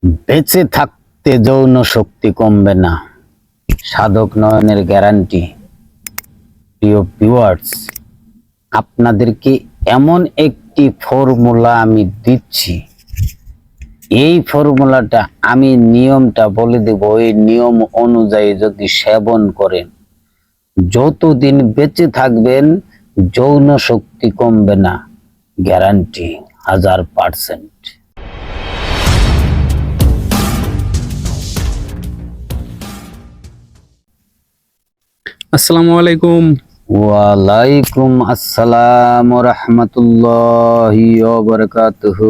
বেঁচে থাকতে যৌন শক্তি কমবে না, সাধক নয়নের গ্যারান্টি। প্রিয় ভিউয়ার্স, আপনাদেরকে এমন একটি ফর্মুলা আমি দিচ্ছি। এই ফর্মুলাটা আমি নিয়মটা বলে দেব, ওই নিয়ম অনুযায়ী যদি সেবন করেন, যতদিন বেঁচে থাকবেন যৌন শক্তি কমবে না, গ্যারান্টি 1000%। আসসালামু আলাইকুম। ওয়ালাইকুম আসসালাম ওয়া রাহমাতুল্লাহি ওয়া বারাকাতুহু।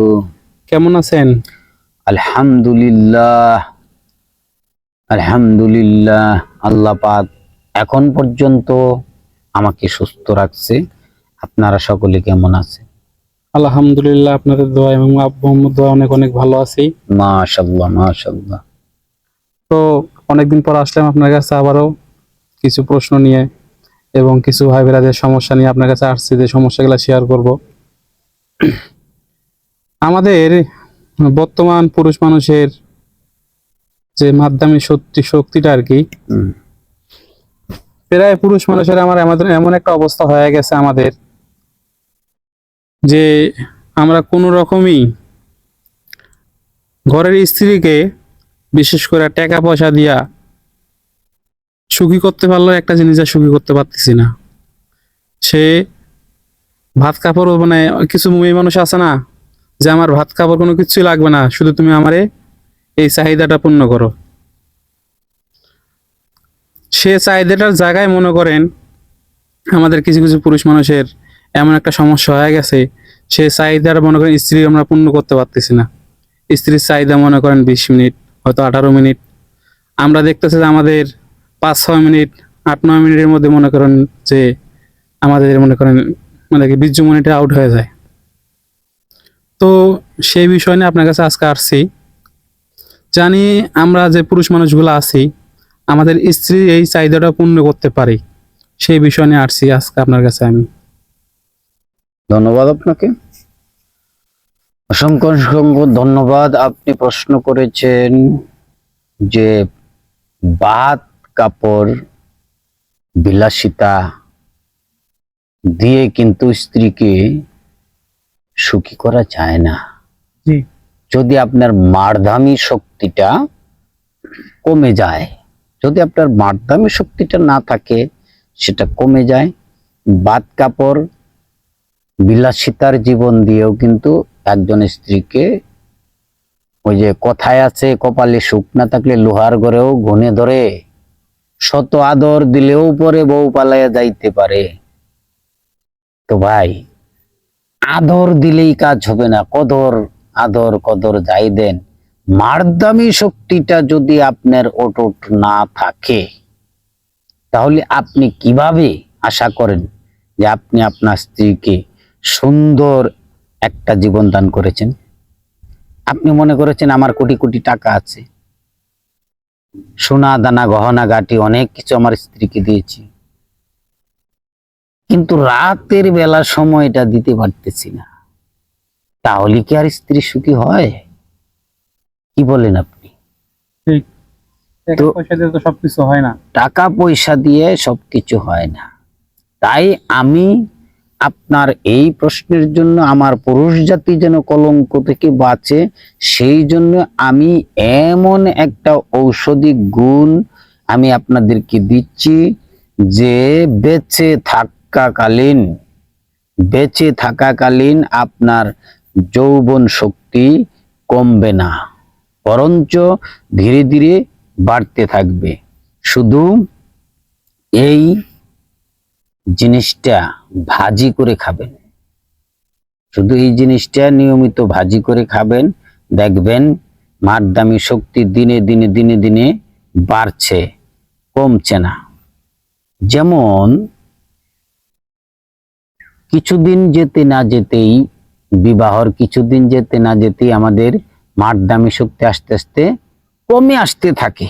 কেমন আছেন? আলহামদুলিল্লাহ, আলহামদুলিল্লাহ। আল্লাহ পাক এখন পর্যন্ত আমাকে সুস্থ রাখছে। আপনারা সকলে কেমন আছেন? আলহামদুলিল্লাহ, আপনাদের দোয়া এবং আব্বু আম্মুর দোয়া অনেক অনেক ভালো আছি। মাশাআল্লাহ, মাশাআল্লাহ। তো অনেকদিন পর আসলাম আপনার কাছে আবারও কিছু প্রশ্ন নিয়ে এবং কিছু ভাই বোনেদের সমস্যা নিয়ে আপনার কাছে আসছি, যে সমস্যাগুলো শেয়ার করব। আমাদের বর্তমান পুরুষ মানুষের যে মাধ্যমে শক্তিটা আর কি, প্রায় পুরুষ মানুষের আমাদের এমন একটা অবস্থা হয়ে গেছে আমাদের, যে আমরা কোনো রকমই ঘরের স্ত্রীকে বিশেষ করে টাকা পয়সা দিয়া সুখী করতে পারলেও একটা জিনিস আর সুখী করতে পারতেছি না। সে ভাত কাপড়, মানে কিছু মেয়ে মানুষ আছে না, যে আমার ভাত কাপড় কোনো কিছুই লাগবে না, শুধু তুমি আমারে এই চাহিদাটা পূর্ণ করো। সে চাহিদাটার জায়গায় মনে করেন আমাদের কিছু কিছু পুরুষ মানুষের এমন একটা সমস্যা হয়ে গেছে, সে চাহিদাটা মনে করেন স্ত্রী আমরা পূর্ণ করতে পারতেছি না। স্ত্রীর চাহিদা মনে করেন 20 মিনিট, হয়তো 18 মিনিট, আমরা দেখতেছি যে আমাদের 5-6 মিনিট, 8-9 মিনিটের মধ্যে মনে করেন যে আমাদের মনে করেন মানে কি 20 মিনিটে আউট হয়ে যায়। তো সেই বিষয় নিয়ে আপনার কাছে আজকে আসছি। জানি আমরা যে পুরুষ মানুষগুলো আছি, আমাদের স্ত্রীর এই চাহিদাটা পূর্ণ করতে পারি, সেই বিষয় নিয়ে আসছি আজকে আপনার কাছে আমি। ধন্যবাদ আপনাকে, অসংখ্য অসংখ্য ধন্যবাদ। আপনি প্রশ্ন করেছেন যে ভাত কাপড় বিলাসিতা দিয়ে কিন্তু স্ত্রীকে সুখী করা যায় না। জি। যদি আপনার মারধামী শক্তিটা কমে যায়, যদি আপনার মারধামী শক্তিটা না থাকে, সেটা কমে যায়। ভাত কাপড় বিলাসিতার জীবন দিয়েও কিন্তু একজন স্ত্রীকে, ওই যে কথায় আছে, কপালে সুখ না থাকলে লোহার ঘরেও ঘুণে ধরে, শত আদর দিলেও পরে বউ পালাইয়া যাইতে পারে। তো ভাই, আদর দিলেই কাজ হবে না, কদর আদর কদর যাই দেন, মারদামি শক্তিটা যদি আপনার অটুট না থাকে, তাহলে আপনি কিভাবে আশা করেন যে আপনি আপনার স্ত্রীকে সুন্দর একটা জীবন দান করেছেন? আপনি মনে করেছেন আমার কোটি কোটি টাকা আছে, সোনা দানা গহনা গাটি অনেক কিছু আমার স্ত্রীকে দিয়েছি, কিন্তু রাতের বেলা সময়টা দিতে পারতেছি না, তাহলে কি আর স্ত্রী সুখী হয়? কি বলেন আপনি? ঠিক। টাকা পয়সা দিয়ে তো সবকিছু হয় না। টাকা পয়সা দিয়ে সবকিছু হয় না। তাই আমি আপনার এই প্রশ্নের জন্য, আমার পুরুষ জাতি যেন কলঙ্ক থেকে বাঁচে, সেই জন্য আমি এমন একটা ঔষধি গুণ আমি আপনাদেরকে দিচ্ছি, যে বেঁচে থাকাকালীন আপনার যৌবন শক্তি কমবে না, বরঞ্চ ধীরে ধীরে বাড়তে থাকবে। শুধু এই জিনিসটা ভাজি করে খাবেন, শুধু এই জিনিসটা নিয়মিত ভাজি করে খাবেন, দেখবেন মারদামি শক্তি দিনে দিনে দিনে দিনে বাড়ছে, কমছে না। যেমন কিছুদিন যেতে না যেতেই, বিবাহর কিছুদিন যেতে না যেতেই আমাদের মারদামি শক্তি আস্তে আস্তে কমে আসতে থাকে।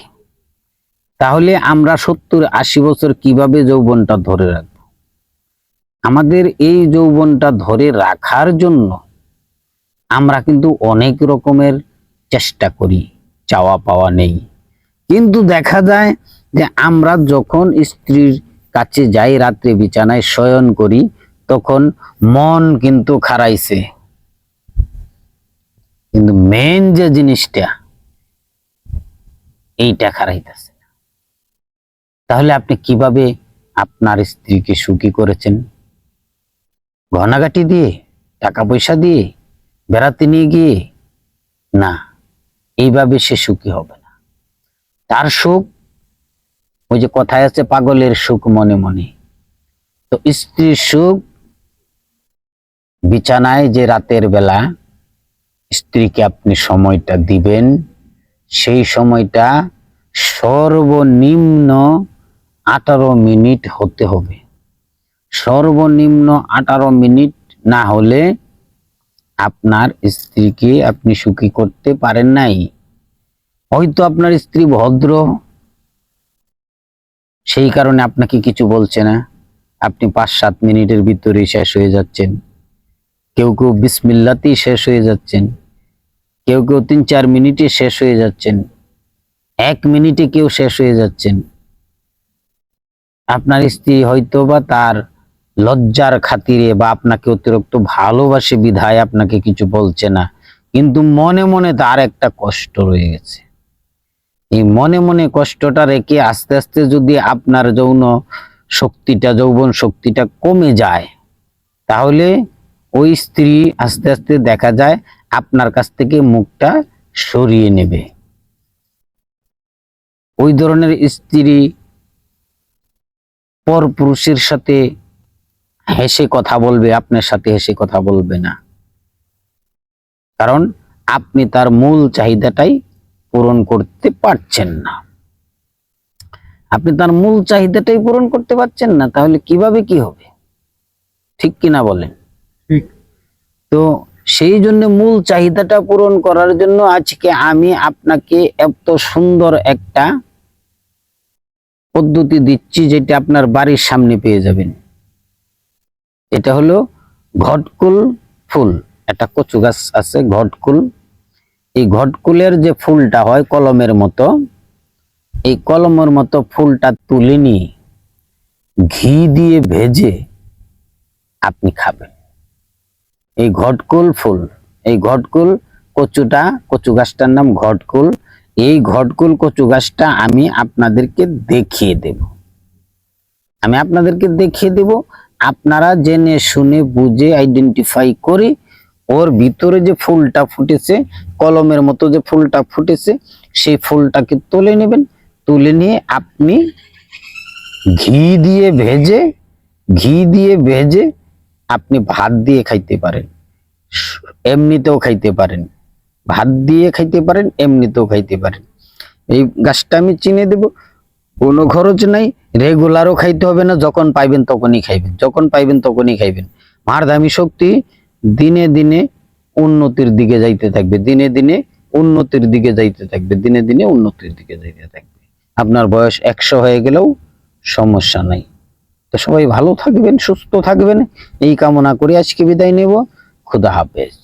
তাহলে আমরা 70-80 বছর কিভাবে যৌবনটা ধরে রাখবো? আমাদের এই যৌবনটা ধরে রাখার জন্য আমরা কিন্তু অনেক রকমের চেষ্টা করি, চাওয়া পাওয়া নেই। কিন্তু দেখা যায় যে আমরা যখন স্ত্রীর কাছে যাই, রাত্রে বিছানায় শয়ন করি, তখন মন কিন্তু খারাইছে, কিন্তু মেন যে জিনিসটা এইটা খারাইতেছে। তাহলে আপনি কিভাবে আপনার স্ত্রীকে সুখী করেছেন? গহনাগাটি দিয়ে, টাকা পয়সা দিয়ে, বেড়াতে নিয়ে গিয়ে? না, এইভাবে সে সুখী হবে না। তার সুখ, ওই যে কথায় আছে, পাগলের সুখ মনে মনে। তো স্ত্রীর সুখ বিছানায়, যে রাতের বেলা স্ত্রীকে আপনি সময়টা দিবেন, সেই সময়টা সর্বনিম্ন 18 মিনিট হতে হবে। সর্বনিম্ন 18 মিনিট না হলে আপনার স্ত্রীকে আপনি সুখী করতে পারেন নাই। হয়তো আপনার স্ত্রী ভদ্র, সেই কারণে আপনাকে কিছু বলছে না, আপনি 5-7 মিনিটের ভিতরেই শেষ হয়ে যাচ্ছেন। কেউ কেউ বিসমিল্লাতেই শেষ হয়ে যাচ্ছেন, কেউ কেউ 3-4 মিনিটে শেষ হয়ে যাচ্ছেন, 1 মিনিটে কেউ শেষ হয়ে যাচ্ছেন। আপনার স্ত্রী হয়তো বা তার লজ্জার খাতিরে বা আপনাকে অতিরিক্ত ভালোবাসে বিধায় আপনাকে কিছু বলছে না, কিন্তু মনে মনে তার একটা কষ্ট রয়ে গেছে। এই মনে মনে কষ্টটা রেখে আস্তে আস্তে যদি আপনার যৌবন শক্তিটা কমে যায়, তাহলে ওই স্ত্রী আস্তে আস্তে দেখা যায় আপনার কাছ থেকে মুখটা সরিয়ে নেবে। ওই ধরনের স্ত্রী পর পুরুষের সাথে হেসে কথা বলবে, আপনার সাথে হেসে কথা বলবে না। কারণ আপনি তার মূল চাহিদাটাই পূরণ করতে পারছেন না। আপনি তার মূল চাহিদাটাই পূরণ করতে পারছেন না, তাহলে কিভাবে কি হবে? ঠিক কিনা বলেন? ঠিক। তো সেই জন্য মূল চাহিদাটা পূরণ করার জন্য আজকে আমি আপনাকে এত সুন্দর একটা পদ্ধতি দিচ্ছি, যেটা আপনার বাড়ির সামনে পেয়ে যাবেন। এটা হলো ঘটকুল ফুল। একটা কচু গাছ আছে ঘটকুল। এই ঘটকুলের যে ফুলটা হয় কলমের মতো, এই কলমের মতো ফুলটা তুলে নিয়ে ঘি দিয়ে ভেজে আপনি খাবেন। এই ঘটকুল ফুল, এই ঘটকুল কচু গাছটার নাম ঘটকুল। এই ঘটকুল কচু গাছটা আমি আপনাদেরকে দেখিয়ে দেব। আপনারা জেনে শুনে বুঝে আইডেন্টিফাই করে ওর ভিতরে যে ফুলটা ফুটেছে, কলমের মতো যে ফুলটা ফুটেছে, সেই ফুলটাকে তুলে নেবেন। তুলে নিয়ে আপনি ঘি দিয়ে ভেজে আপনি ভাত দিয়ে খাইতে পারেন, এমনিতেও খাইতে পারেন। ভাত দিয়ে খাইতে পারেন, এমনিতেও খাইতে পারেন। এই গাছটা আমি চিনে দেব, কোনো খরচ নাই, রেগুলারও খাইতে হবে না, যখন পাইবেন তখনই খাইবেন। মারধামী শক্তি দিনে দিনে উন্নতির দিকে যাইতে থাকবে, আপনার বয়স 100 হয়ে গেলেও সমস্যা নাই। তো সবাই ভালো থাকবেন, সুস্থ থাকবেন, এই কামনা করে আজকে বিদায় নেব। খুদা হাফেজ।